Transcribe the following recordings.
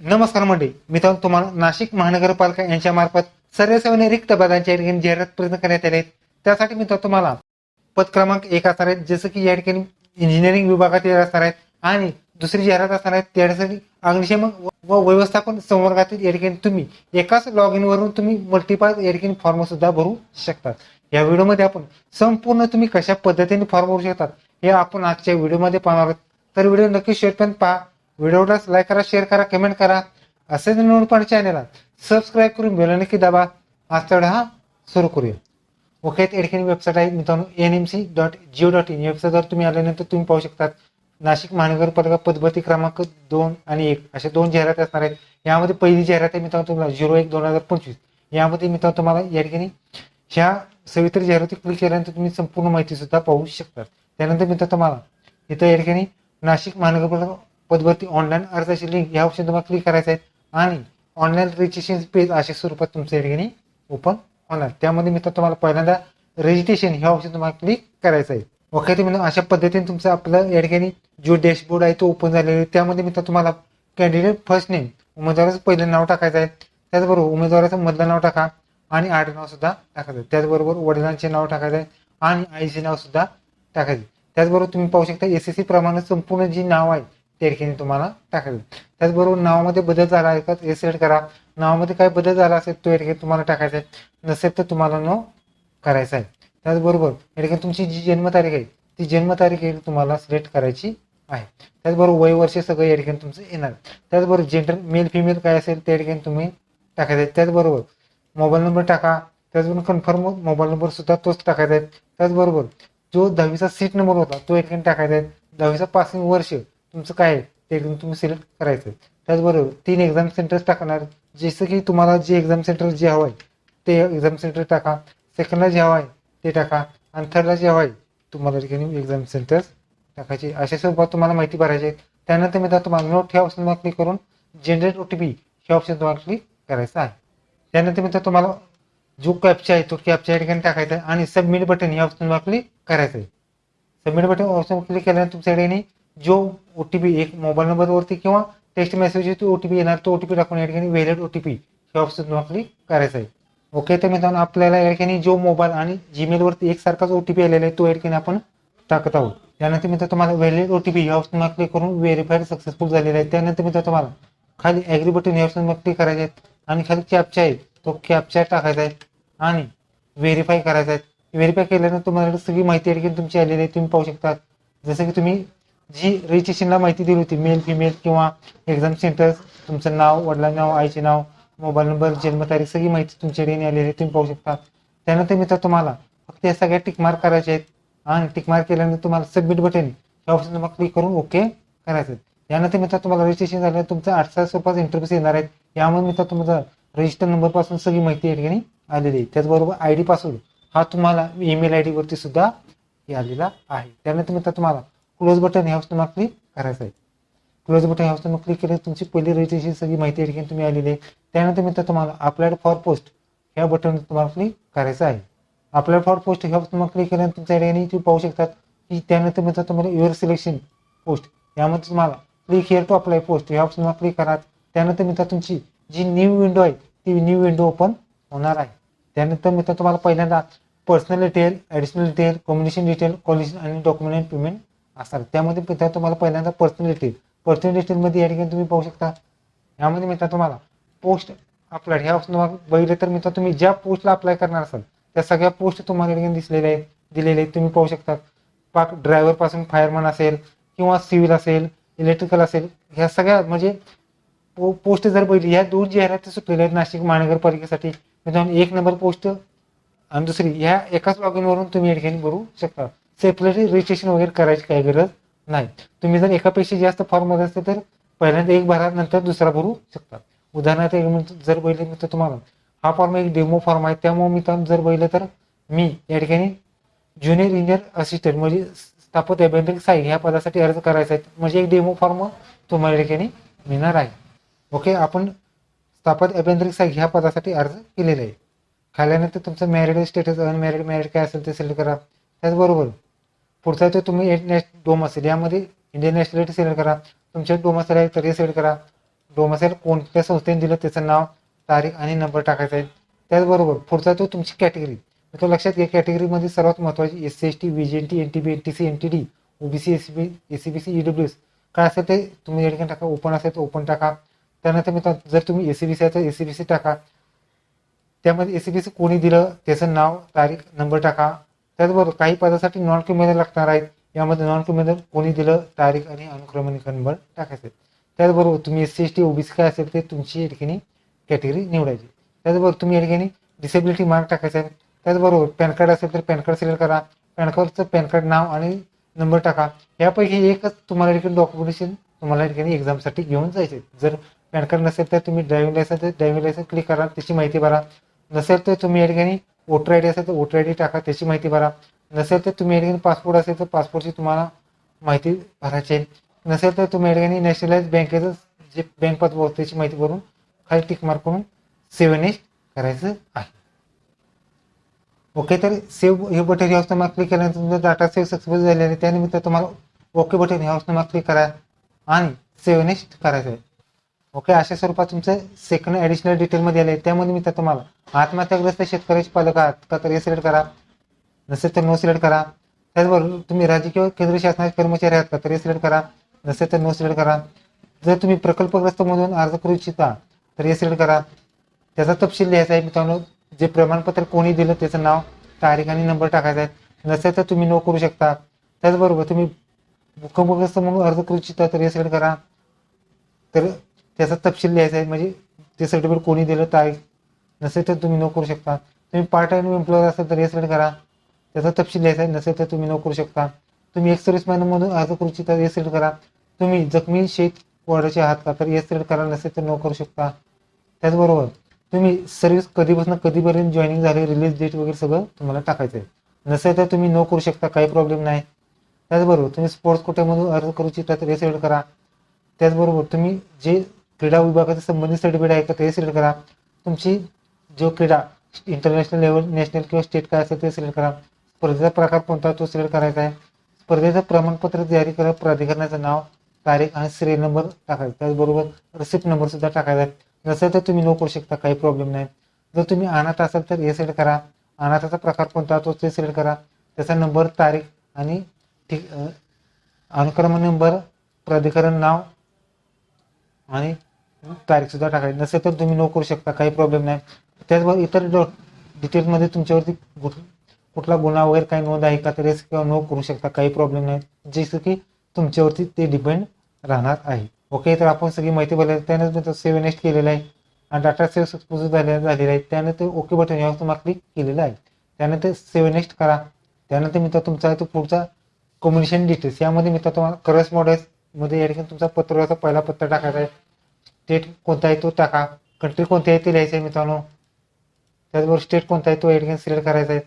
नमस्कार मंडळी, मी तर तुम्हाला नाशिक महानगरपालिका यांच्या मार्फत सर्वसामान्य रिक्त पदांच्या ठिकाणी जाहिरात प्रयत्न करण्यात आले आहेत. त्यासाठी मी तर तुम्हाला पद क्रमांक 1 असणार आहेत, जसं की या ठिकाणी इंजिनिअरिंग विभागातील असणार आहेत आणि दुसरी जाहिरात असणार आहेत त्यासाठी अग्निशमन व व्यवस्थापन संवर्गातील या ठिकाणी तुम्ही एकाच लॉग इन वरून तुम्ही मल्टिपल या ठिकाणी फॉर्म सुद्धा भरू शकतात. या व्हिडिओमध्ये आपण संपूर्ण तुम्ही कशा पद्धतीने फॉर्म भरू शकतात हे आपण आजच्या व्हिडिओमध्ये पाहणार आहोत. तर व्हिडिओ नक्की शेवटपर्यंत पहा. व्हिडिओला लाईक करा, शेअर करा, कमेंट करा. असेच नवीन पण चॅनलला सबस्क्राईब करून बेल नक्की दाबा. आजचा व्हिडिओ सुरू करूया. ओके, त्या ठिकाणी वेबसाईट आहे मित्रांनो nmc.go.in. या वेबसाईटवर तुम्ही आल्यानंतर तुम्ही पाहू शकतात नाशिक महानगरपालिका पदभरती क्रमांक 2 आणि 1 अशा दोन जाहिराती असणार आहेत. यामध्ये पहिली जाहिरात आहे मित्रांनो तुम्हाला 01/2025. यामध्ये मित्रांनो तुम्हाला या ठिकाणी ह्या सविस्तर जाहिराती क्लिक केल्यानंतर तुम्ही संपूर्ण माहिती सुद्धा पाहू शकतात. त्यानंतर मित्रांनो तुम्हाला इथं या ठिकाणी नाशिक महानगरपालिका पदभरती ऑनलाईन अर्जाची लिंक या ऑप्शन तुम्हाला क्लिक करायचं आहे आणि ऑनलाईन रजिस्ट्रेशन पेज अशा स्वरूपात तुमच्या या ठिकाणी ओपन होणार. त्यामध्ये मित्रांनो तुम्हाला पहिल्यांदा रजिस्ट्रेशन ह्या ऑप्शन तुम्हाला क्लिक करायचं आहे. ओके, तुम्ही अशा पद्धतीने तुमचं आपलं या ठिकाणी जो डॅशबोर्ड आहे तो ओपन झालेला आहे. त्यामध्ये मित्रांनो तुम्हाला कॅन्डिडेट फर्स्ट नेम उमेदवाराचं पहिलं नाव टाकायचं आहे. त्याचबरोबर उमेदवाराचं मधलं नाव टाका आणि आडनाव सुद्धा टाकायचं आहे. त्याचबरोबर वडिलांचे नाव टाकायचं आहे आणि आईचे नाव सुद्धा टाकायचे. त्याचबरोबर तुम्ही पाहू शकता SSC प्रमाणे संपूर्ण जी नाव आहे त्या ठिकाणी तुम्हाला टाकायचं. त्याचबरोबर नावामध्ये बदल झाला आहे का हे सिलेक्ट करा. नावामध्ये काय बदल झाला असेल तो या ठिकाणी तुम्हाला टाकायचा आहे, नसेल तर तुम्हाला नो करायचा आहे. त्याचबरोबर या ठिकाणी तुमची जी जन्मतारीख आहे ती जन्मतारीख तुम्हाला सिलेक्ट करायची आहे. त्याचबरोबर वय वर्ष सगळं या ठिकाणी तुमचं येणार. त्याचबरोबर जेंडर मेल फिमेल काय असेल त्या ठिकाणी तुम्ही टाकायचं आहे. त्याचबरोबर मोबाईल नंबर टाका. त्याचबरोबर कन्फर्म मोबाईल नंबर सुद्धा तोच टाकायचा आहे. त्याचबरोबर जो 10वीचा सीट नंबर होता तो या ठिकाणी टाकायचा आहे. 10वीचा पासिंग वर्ष तुमचं काय आहे ते तुम्ही सिलेक्ट करायचं. त्याचबरोबर 3 एक्झाम सेंटर्स टाकणार, जसं की तुम्हाला जे एक्झाम सेंटर जे हवं आहे ते एक्झाम सेंटर टाका. सेकंडला जे हवं आहे ते टाका आणि थर्डला जे हवं आहे तुम्हाला ठिकाणी एक्झाम सेंटर्स टाकायचे. अशा स्वरूपात तुम्हाला माहिती भरायची आहे. त्यानंतर मी तुम्हाला नोट ह्या ऑप्शन क्लिक करून जनरेट OTP हे ऑप्शन तुम्हाला क्लिक करायचं आहे. त्यानंतर मी तुम्हाला जो कॅप्चा आहे तो कॅप्चा या ठिकाणी टाकायचा आहे आणि सबमिट बटन या ऑप्शन तुम्हाला क्लिक करायचं आहे. सबमिट बटन ऑप्शन क्लिक केल्यानंतर तुमच्या ठिकाणी जो OTP एक मोबाईल नंबरवरती किंवा टेक्स्ट मेसेज तो OTP येणार तो OTP टाकून या ठिकाणी व्हॅलिड OTP हे ऑप्शन तुम्हाला क्लिक करायचं आहे. ओके, तर मित्रांनो आपल्याला या ठिकाणी जो मोबाईल आणि जीमेलवरती एकसारखाच OTP आलेला आहे तो या ठिकाणी आपण टाकत आहोत. त्यानंतर मित्रांनो तुम्हाला व्हॅलिड OTP हे ऑप्शन तुम्हाला क्लिक करून व्हेरीफाईड सक्सेसफुल झालेला आहे. त्यानंतर मित्रांनो तुम्हाला खाली ॲग्री बटन हे ऑप्शन क्लिक करायचे आहे आणि खाली कॅप्चा आहे तो कॅप्चा टाकायचा आहे आणि व्हेरीफाय करायचा आहे. व्हेरीफाय केल्यानंतर तुम्हाला सगळी माहिती या ठिकाणी तुमची आलेली आहे तुम्ही पाहू शकता. जसं की तुम्ही जी रजिस्ट्रेशनला माहिती दिली होती मेल फिमेल किंवा एक्झाम सेंटर्स, तुमचं नाव, वडिलांचं नाव, आईचे नाव, मोबाईल नंबर, जन्मतारीख सगळी माहिती तुमच्या ठिकाणी आलेली आहे तुम्ही पाहू शकता. त्यानंतर मित्र तुम्हाला फक्त या सगळ्या टिकमार्क करायचे आहेत आणि टिकमार्क केल्यानंतर तुम्हाला सबमिट बटन हे ऑप्शन तुम्हाला क्लिक करून ओके करायचं आहे. यानंतर मित्र तुम्हाला रजिस्ट्रेशन झालं तुमचं 800 स्वरूपात इंटरव्ह्यूज येणार आहेत. यामुळे मित्र तुमचा रजिस्टर नंबरपासून सगळी माहिती या ठिकाणी आलेली आहे. त्याचबरोबर ID पासवर्ड हा तुम्हाला ईमेल ID वरती सुद्धा आलेला आहे. त्यानंतर मित्र तुम्हाला क्लोज बटन हे ऑप्शन तुम्हाला क्लिक करायचं आहे. क्लोज बटन हे ऑप्शन क्लिक केलं तुमची पहिली रजिस्ट्रेशन सगळी माहिती या ठिकाणी तुम्ही आलेली आहे. त्यानंतर मित्र तुम्हाला अप्लाइड फॉर पोस्ट ह्या बटन तुम्हाला क्लिक करायचं आहे. अप्लाइड फॉर पोस्ट हे ऑप्शन तुम्हाला क्लिक केल्यानंतर तुमच्या ठिकाणी तुम्ही पाहू शकतात की त्यानंतर मित्र तुम्हाला युअर सिलेक्शन पोस्ट यामध्ये तुम्हाला click here to apply post हे ऑप्शन तुम्हाला क्लिक करा. त्यानंतर मित्र तुमची जी न्यू विंडो आहे ती न्यू विंडो ओपन होणार आहे. त्यानंतर मित्र तुम्हाला पहिल्यांदा personal detail, additional detail, communication detail, college आणि डॉक्युमेंट पेमेंट असतात. त्यामध्ये मित्र तुम्हाला पहिल्यांदा पर्सनल डिटेलमध्ये या ठिकाणी तुम्ही पाहू शकता. यामध्ये मित्र तुम्हाला पोस्ट अप्लाय ह्या ऑप्शन तुम्हाला बघितलं तर मित्र तुम्ही ज्या पोस्टला अप्लाय करणार असाल त्या सगळ्या पोस्ट तुम्हाला या ठिकाणी दिलेले आहेत तुम्ही पाहू शकता. पाक ड्रायव्हरपासून फायरमन असेल किंवा सिव्हिल असेल, इलेक्ट्रिकल असेल, ह्या सगळ्या म्हणजे पोस्ट जर बघितली ह्या 2 जाहिराती सुटलेल्या आहेत नाशिक महानगरपालिकेसाठी. मित्रांनो 1 नंबर पोस्ट आणि दुसरी ह्या एकाच लॉग इन वरून तुम्ही या ठिकाणी भरू शकता. सेपरेटली रजिस्ट्रेशन वगैरे करायची काही गरज नाही. तुम्ही जर एकापेक्षा जास्त फॉर्म मध्ये असेल तर पहिल्यांदा एक भरा नंतर दुसरा भरू शकता. उदाहरणार्थ जर बघितलं तर तुम्हाला हा फॉर्म एक डेमो फॉर्म आहे. त्यामुळे मी जर बघितलं तर मी या ठिकाणी ज्युनियर इंजिनियर असिस्टंट म्हणजे स्थापत्य अभियांत्रिकी सहाय्यक ह्या पदासाठी अर्ज करायचा आहे. म्हणजे एक डेमो फॉर्म तुम्हाला या ठिकाणी मिळणार आहे. ओके, आपण स्थापत्य अभियांत्रिकी सहाय्यक ह्या पदासाठी अर्ज केलेला आहे. खाल्यानंतर तुमचं मॅरिड स्टेटस अनमॅरिड काय असेल ते सिलेक्ट करा. त्याचबरोबर पुढचा ते तुम्ही डोम असेल यामध्ये इंडियन नॅशनॅलिटी सिलेक्ट करा. तुमच्या डोम असेल आहे तर हे सिलेक्ट करा. डोमेसाईल कोणत्या संस्थेने दिलं त्याचं नाव, तारीख आणि नंबर टाकायचा आहे. त्याचबरोबर पुढचा तो तुमची कॅटेगरी. तो लक्षात घ्या, कॅटेगरीमध्ये सर्वात महत्त्वाची SC ST VGNT NTB NTC NTD OBC SCBC EWS काय असेल ते तुम्ही या ठिकाणी टाका. ओपन असेल तर ओपन टाका. त्यानंतर मित्रांनो जर तुम्ही SCBC आहे तर SCBC टाका. त्यामध्ये SCBC कोणी दिलं त्याचं नाव, तारीख, नंबर टाका. त्याचबरोबर काही पदासाठी नॉन क्रिमिनल लागणार आहेत. यामध्ये नॉन क्रिमिनल कोणी दिलं, तारीख आणि अनुक्रमणिका नंबर टाकायचे. त्याचबरोबर तुम्ही SC ST OBC काय असेल ते तुमची या ठिकाणी कॅटेगरी निवडायची. त्याचबरोबर तुम्ही या ठिकाणी डिसेबिलिटी मार्क टाकायचा आहे. त्याचबरोबर पॅन कार्ड असेल तर पॅन कार्ड सिलेक्ट करा. पॅन कार्डचं पॅन कार्ड नाव आणि नंबर टाका. यापैकी एकच तुम्हाला या ठिकाणी डॉक्युमेंटेशन तुम्हाला या ठिकाणी एक्झामसाठी घेऊन जायचे. जर पॅन कार्ड नसेल तर तुम्ही ड्रायव्हिंग लायसन्स तर ड्रायव्हिंग लायसन्स क्लिक करा, त्याची माहिती भरा. नसेल तर तुम्ही या ठिकाणी वोटर आय डी असेल तर वोटर आय डी टाका, त्याची माहिती भरा. नसेल तर तुम्ही या ठिकाणी पासपोर्ट असेल तर पासपोर्टची तुम्हाला माहिती भरायची आहे. नसेल तर तुम्ही या ठिकाणी नॅशनलाइज बँकेचं जे बँक पासबुक त्याची माहिती भरून खाली टिक मार्क करून सेव्ह नेक्स्ट करायचं आहे. ओके, तर सेव्ह हे बटन ह्या ऑप्शन क्लिक केल्यानंतर तुमचा डाटा सेव्ह सक्सेसफुल झालेला आहे. त्यानिमित्त तुम्हाला ओके बटन ह्या ऑप्शन क्लिक करा आणि सेव्ह नेक्स्ट करायचं आहे. ओके, अशा स्वरूपात तुमचं सेकंड ॲडिशनल डिटेलमध्ये आलं आहे. त्यामध्ये मी तुम्हाला आत्महत्याग्रस्त शेतकऱ्याचे पालक आहात का तर हे सिलेक्ट करा. नसेल तर नो सिलेक्ट करा. त्याचबरोबर तुम्ही राज्य किंवा केंद्र शासनाचे कर्मचारी आहात का तर हे सिलेक्ट करा. नसेल तर नो सिलेक्ट करा. जर तुम्ही प्रकल्पग्रस्त म्हणून अर्ज करू इच्छिता तर हे सिलेक्ट करा. त्याचा तपशील लिहायचा आहे मित्रांनो. जे प्रमाणपत्र कोणी दिलं त्याचं नाव, तारीख आणि नंबर टाकायचा आहे. नसेल तर तुम्ही नो करू शकता. त्याचबरोबर तुम्ही भूकंपग्रस्त म्हणून अर्ज करू इच्छिता तर हे सिलेक्ट करा. तर त्याचा तपशील लिहायचा आहे, म्हणजे ते सर्टिफिकेट कोणी दिलं, तारीख. नसेल तर तुम्ही नो करू शकता. तुम्ही पार्ट टाइम एम्प्लॉयर असेल तर हे सिलेक्ट करा, त्याचा तपशील लिहायचा आहे. नसेल तर तुम्ही नो करू शकता. तुम्ही एक सर्व्हिसमॅन म्हणून अर्ज करू इच्छिता हे सिलेक्ट करा. तुम्ही जखमी शेत वॉर्डाचे आहात का तर हे सिलेक्ट करा. नसेल तर नो करू शकता. त्याचबरोबर तुम्ही सर्व्हिस कधीपासून कधीपर्यंत जॉईनिंग झाले, रिलीज डेट वगैरे सगळं तुम्हाला टाकायचं आहे. नसेल तर तुम्ही नो करू शकता, काही प्रॉब्लेम नाही. त्याचबरोबर तुम्ही स्पोर्ट्स कोट्यामधून अर्ज करू इच्छिता तर हे सिलेक्ट करा. त्याचबरोबर तुम्ही जे क्रीडा विभागाचे संबंधित सर्टिफिकेट आहे का ते सिलेक्ट करा. तुमची जो क्रीडा इंटरनॅशनल लेवल, नॅशनल किंवा स्टेट काय असेल ते सिलेक्ट करा. स्पर्धेचा प्रकार कोणता तो सिलेक्ट करायचा आहे. स्पर्धेचं प्रमाणपत्र जारी करा, प्राधिकरणाचं नाव, तारीख आणि सिरियल नंबर टाकायचा. त्याचबरोबर रिसिप्ट नंबर सुद्धा टाकायचा आहे. नसेल तर तुम्ही नो करू शकता, काही प्रॉब्लेम नाही. जर तुम्ही अनाथ असाल तर हे सिलेक्ट करा. अनाथाचा प्रकार कोणता तो ते सिलेक्ट करा. त्याचा नंबर, तारीख आणि अनुक्रम नंबर, प्राधिकरण नाव आणि तारीख सुद्धा टाकायची. नसेल तर तुम्ही नो करू शकता, काही प्रॉब्लेम नाही. त्याचबरोबर इतर डिटेल्समध्ये तुमच्यावरती कुठला गुन्हा वगैरे काही नोंद आहे का तर किंवा नो करू शकता, काही प्रॉब्लेम नाही. जसं की तुमच्यावरती ते डिपेंड राहणार आहे. ओके, तर आपण सगळी माहिती भरली. त्यानंतर सेव्ह नेक्स्ट केलेलं आहे आणि डाटा सेव्ह सक्सेसफुल झालेला आहे. त्यानंतर ओके बटन यावर तुम्हाला क्लिक केलेलं आहे. त्यानंतर सेव्ह नेक्स्ट करा. त्यानंतर मित्र तुमचा तो पुढचा कम्युनिकेशन डिटेल्स, यामध्ये मित्र तुम्हाला करस्पॉन्डन्स मध्ये या ठिकाणी तुमचा पत्राचा पहिला पत्ता टाकायचा आहे. स्टेट कोणता आहे तो टाका. कंट्री कोणती आहे ते लिहायचं आहे मित्रांनो. त्याचबरोबर स्टेट कोणता आहे तो या ठिकाणी सिलेक्ट करायचा आहे.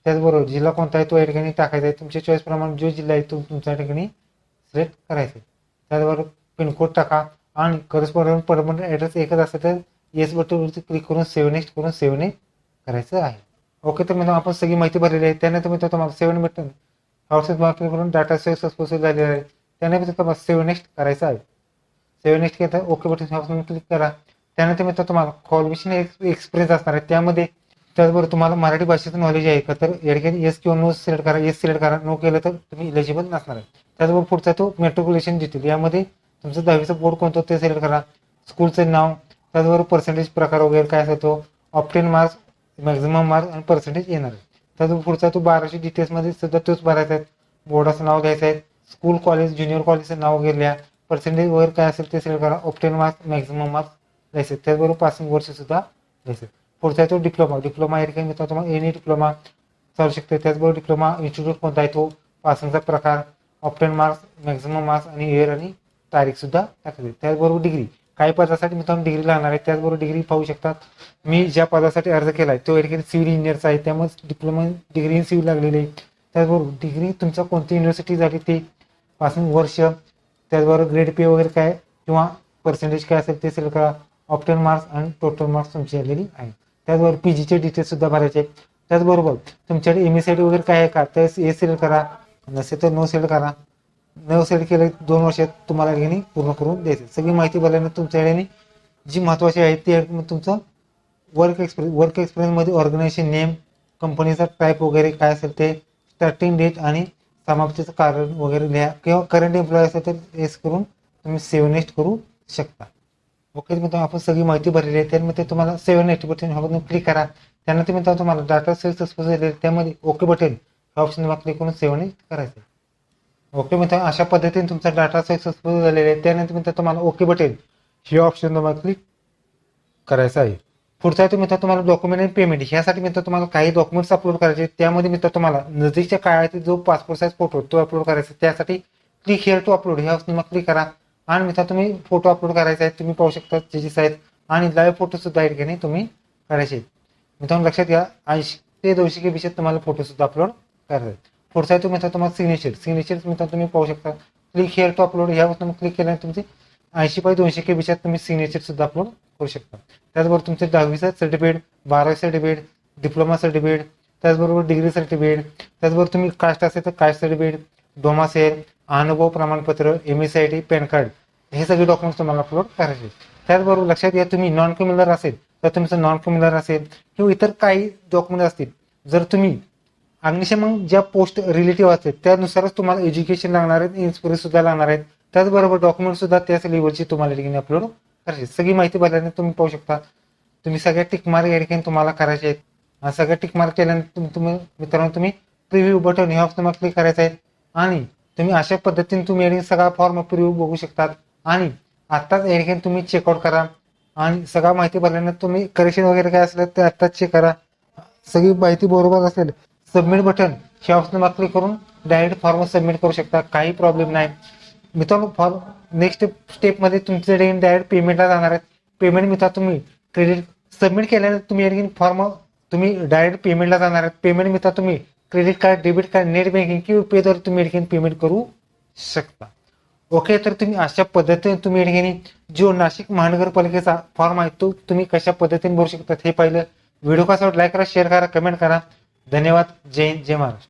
त्याचबरोबर जिल्हा कोणता आहे तो या ठिकाणी टाकायचा आहे. तुमच्या चॉईसप्रमाणे जो जिल्हा आहे तो तुमच्या ठिकाणी सिलेक्ट करायचा आहे. त्याचबरोबर पिनकोड टाका आणि करस्पॉन्डंट परमनंट ॲड्रेस एकच असेल तर येस बटनवरती क्लिक करून सेव्ह नेक्स्ट करून सेव्ह नेक्स्ट करायचं आहे. ओके, तर मित्रांनो आपण सगळी माहिती भरलेली आहे. त्यानंतर मित्रांनो तुम्हाला सेव्ह बटन क्लिक करून डाटा सेव्ह सक्सेसफुल झालेला आहे. त्यानंतर तुम्हाला सेव्ह नेक्स्ट करायचं आहे. सेव्ह नेक्स्ट केलं ओके बटन क्लिक करा. त्यानंतर मित्र तुम्हाला क्वालिफिकेशन एक्सपिरियन्स असणार आहे. त्यामध्ये त्याचबरोबर तुम्हाला मराठी भाषेचं नॉलेज आहे का तर या ठिकाणी येस किंवा नो सिलेक्ट करा. येस सिलेक्ट करा, नो केलं तर तुम्ही इलिजिबल नसणार आहे. त्याचबरोबर पुढचा तो मेट्रिक्युलेशन डिटेल, यामध्ये तुमचं 10वीचं बोर्ड कोणतं ते सिलेक्ट करा. स्कूलचं नाव, त्याचबरोबर पर्सेंटेज प्रकार वगैरे काय असेल तो, ऑप्टेन मार्क्स, मॅक्झिमम मार्क्स आणि पर्सेंटेज येणार आहे. त्याचबरोबर पुढचा तो 12शी डिटेल्समध्ये सुद्धा तोच भरायचा आहे. बोर्डाचं नाव घ्यायचं आहे. स्कूल, कॉलेज, ज्युनियर कॉलेजचं नाव वगैरे लिहा. पर्सेंटेज वगैरे काय असेल ते सिलेक्ट करा. ऑप्टेन मार्क्स, मॅक्झिमम मार्क्स लिहायचे. त्याचबरोबर पासिंग वर्ष सुद्धा लिहायचं. पुढचा आहे तो डिप्लोमा या ठिकाणी मित्रांनो तुम्हाला एनी डिप्लोमा चालू शकते. त्याचबरोबर डिप्लोमा इन्स्टिट्यूट कोणता आहे तो, पासिंगचा प्रकार, ऑप्टेन मार्क्स, मॅक्झिमम मार्क्स आणि इयर आणि तारीख सुद्धा टाकायची. त्याचबरोबर डिग्री, काही पदासाठी मित्रांनो डिग्री लागणार आहे. त्याचबरोबर डिग्री पाहू शकतात. मी ज्या पदासाठी अर्ज केला आहे तो या ठिकाणी सिव्हिल इंजिनियरचा आहे, त्यामुळे डिप्लोमा डिग्री इन सिव्हिल लागलेली आहे. त्याचबरोबर डिग्री तुमचा कोणती युनिव्हर्सिटी झाली ते, पासिंग वर्ष, त्याचबरोबर ग्रेड पे वगैरे काय किंवा पर्सेंटेज काय असेल ते सिलेक्ट करा. ऑप्टेन मार्क्स आणि टोटल मार्क्स तुमची आलेली आहे. त्याचबरोबर पीजीचे डिटेल्स सुद्धा भरायचे. त्याचबरोबर तुमच्याकडे MSID वगैरे काय आहे का तर हे सिलेक्ट करा. नसेल तर नो सिलेक्ट करा. नाव सिलेक्ट केलं 2 वर्षात तुम्हाला या ठिकाणी पूर्ण करून द्यायचं. सगळी माहिती भरल्यानंतर तुमच्या या ठिकाणी जी महत्त्वाची आहे ती आहे तुमचं वर्क एक्सपिरियन्स मध्ये ऑर्गनायझेशन नेम, कंपनीचा टाईप वगैरे काय असेल ते, स्टार्टिंग डेट आणि समाप्तीचं कारण वगैरे लिहा किंवा करंट एम्प्लॉय असेल तर एस करून तुम्ही सेव्ह नेक्स्ट करू शकता. ओके मित्रांनो, आपण सगळी माहिती भरलेली आहे. त्यामध्ये तुम्हाला सेव्ह नेक्स्ट बटन ह्यावर क्लिक करा. त्यानंतर मित्रांनो तुम्हाला डाटा सक्सेसफुल झालेले त्यामध्ये ओके बटन ह्या ऑप्शनवर क्लिक करून सेव्ह नेक्स्ट करायचं. ओके मित्रांनो, अशा पद्धतीने तुमचा डाटा सक्सेसफुल झालेला आहे. त्यानंतर मित्रांनो तुम्हाला ओके बटन हे ऑप्शन तुम्हाला क्लिक करायचं आहे. पुढचा आहे मित्र तुम्हाला डॉक्युमेंट आणि पेमेंट. ह्यासाठी मित्र तुम्हाला काही डॉक्युमेंट्स अपलोड करायचे. त्यामध्ये मित्र तुम्हाला नजीकच्या काळातील जो पासपोर्ट साईज फोटो तो अपलोड करायचा. त्यासाठी क्लिक हिअर टू अपलोड ह्या ऑप्शनवर क्लिक करा आणि मित्र तुम्ही फोटो अपलोड करायचा आहे. तुम्ही पाहू शकता त्याची साईज आणि लाईव्ह फोटो सुद्धा या ठिकाणी तुम्ही करायचे. मित्रांनो लक्षात घ्या 80 ते 200 KB तुम्हाला फोटो सुद्धा अपलोड करायचे. पुढचा आहे मित्र तुम्हाला सिग्नेचर मित्र तुम्ही पाहू शकता. क्लिक हिअर टू अपलोड ह्या ऑप्शनवर क्लिक केल्यानंतर तुमची 80 बाय 200 KB तुम्ही सिग्नेचर सुद्धा अपलोड करू शकता. त्याचबरोबर तुमचे 10वीचा सर्टिफिकेट, 12वी सर्टिफिकेट, डिप्लोमा सर्टिफिकेट, त्याचबरोबर डिग्री सर्टिफिकेट, त्याचबरोबर तुम्ही कास्ट असेल तर कास्ट सर्टिफिकेट, डोमासेल, अनुभव प्रमाणपत्र, MSID, पॅन कार्ड हे सगळे डॉक्युमेंट्स तुम्हाला अपलोड करायचे. त्याचबरोबर लक्षात घ्या तुम्ही नॉन क्रिमिनल असेल तर तुमचं नॉन क्रिमिनल असेल किंवा इतर काही डॉक्युमेंट असतील. जर तुम्ही अग्निशमन ज्या पोस्ट रिलेटिव्ह असतील त्यानुसारच तुम्हाला एज्युकेशन लागणार आहेत, इन्शुरन्स सुद्धा लागणार आहेत. त्याचबरोबर डॉक्युमेंट सुद्धा त्याच लेवलची तुम्हाला ठिकाणी अपलोड करायची. सगळी माहिती भरल्याने तुम्ही पाहू शकता तुम्ही सगळ्या टिकमार्क या ठिकाणी तुम्हाला करायचे आहेत. आणि सगळ्या टिकमार्क केल्यानंतर तुम्ही मित्रांनो तुम्ही प्रिव्ह्यू बटन हे ऑप्शन क्लिक करायचं आहे आणि तुम्ही अशा पद्धतीने तुम्ही या ठिकाणी सगळा फॉर्म प्रिव्ह्यू बघू शकतात. आणि आत्ताच या ठिकाणी तुम्ही चेकआउट करा आणि सगळा माहिती भरल्यानंतर तुम्ही करेक्शन वगैरे काय असलं ते आत्ताच चेक करा. सगळी माहिती बरोबर असेल सबमिट बटन हे ऑप्शन क्लिक करून डायरेक्ट फॉर्म सबमिट करू शकता. काही प्रॉब्लेम नाही मित्रांनो. फॉर्म नेक्स्ट स्टेपमध्ये तुमच्याकडे डायरेक्ट पेमेंटला जाणार आहेत. पेमेंट मित्रांनो तुम्ही क्रेडिट सबमिट केल्यानंतर तुम्ही या ठिकाणी फॉर्म तुम्ही डायरेक्ट पेमेंटला जाणार आहेत. पेमेंट मित्रांनो तुम्ही credit card, debit card, net banking किंवा पेद्वारे तुम्ही या ठिकाणी पेमेंट करू शकता. ओके, तर तुम्ही अशा पद्धतीने तुम्ही या ठिकाणी जो नाशिक महानगरपालिकेचा फॉर्म आहे तो तुम्ही कशा पद्धतीने भरू शकता हे पाहिलं. व्हिडिओ कसा लाईक करा, शेअर करा, कमेंट करा. धन्यवाद. जय हिंद, जय महाराष्ट्र.